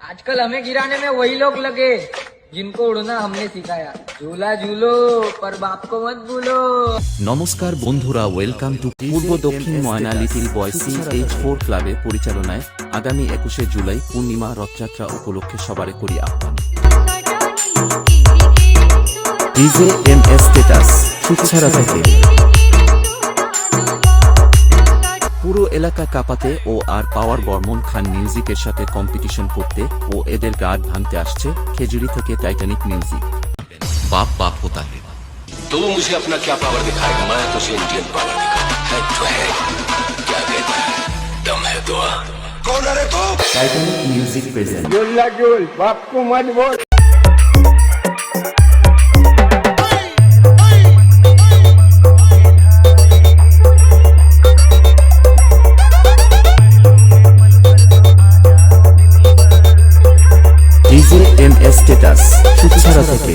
आजकल हमें गिराने में वही लोग लगे जिनको उड़ना हमने सिखाया। झूला झूलो पर बाप को मत भूलो। নমস্কার বন্ধুরা, ওয়েলকাম টু পূর্ব দক্ষিণ ময়না লিটিল বয় CH4 ক্লাবের পরিচালনায় আগামী 21শে জুলাই পূর্ণিমা রথযাত্রা উপলক্ষে সবারে করি আহ্বান। ডিজে MS স্ট্যাটাস সুচ্ছাড়া থেকে পুরো এলাকা কাঁপাতে ও আর পাওয়ার বর্মন খান মিউজিকের সাথে কম্পিটিশন করতে ও এদের গার্ড ভাঙতে আসছে খেজুরি থেকে টাইটানিক মিউজিক। বাপ বাপ হোতা है तो वो मुझे अपना क्या पावर दिखाएगा। मैं तो उसे इंडियन पावर दिखाऊंगा। है तो है, क्या कहता है, दम है तो आ। कौन है रे तू? টাইটানিক মিউজিক প্রেজেন্ট झूल बाप को मत बोल। ডিজে MS স্ট্যাটাস সুচ্ছাড়া থেকে